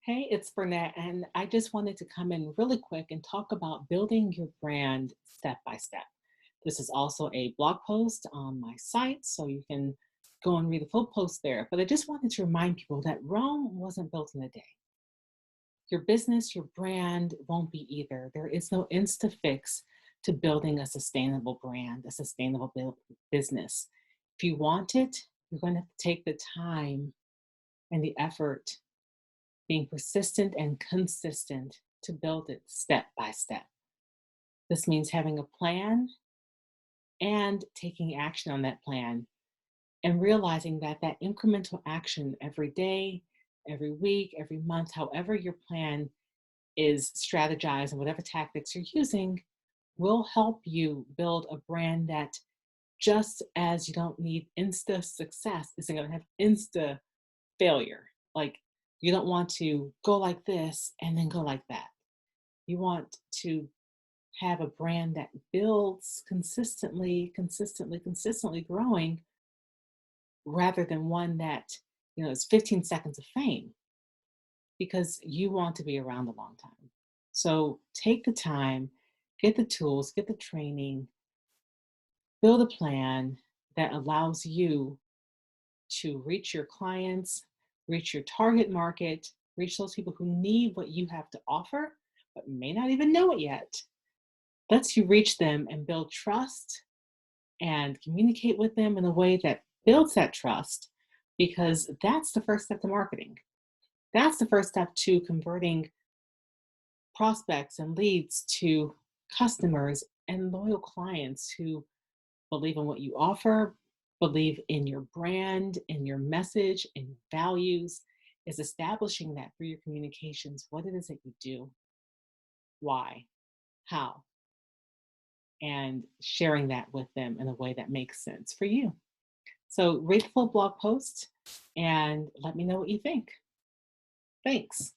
Hey, it's Burnett, and I just wanted to come in really quick and talk about building your brand step by step. This is also a blog post on my site, so you can go and read the full post there. But I just wanted to remind people that Rome wasn't built in a day. Your business, your brand won't be either. There is no insta fix to building a sustainable brand, a sustainable business. If you want it, you're going to have to take the time and the effort being persistent and consistent to build it step by step. This means having a plan and taking action on that plan and realizing that that incremental action every day, every week, every month, however your plan is strategized and whatever tactics you're using will help you build a brand that just as you don't need insta success, isn't going to have insta failure. Like you don't want to go like this and then go like that. You want to have a brand that builds consistently growing rather than one that, is 15 seconds of fame because you want to be around a long time. So take the time, get the tools, get the training, build a plan that allows you to reach your clients, reach your target market, reach those people who need what you have to offer, but may not even know it yet. Lets you reach them and build trust and communicate with them in a way that builds that trust because that's the first step to marketing. That's the first step to converting prospects and leads to customers and loyal clients who believe in what you offer, believe in your brand, in your message, in values, is establishing that through your communications, what it is that you do, why, how, and sharing that with them in a way that makes sense for you. So read the full blog post and let me know what you think. Thanks.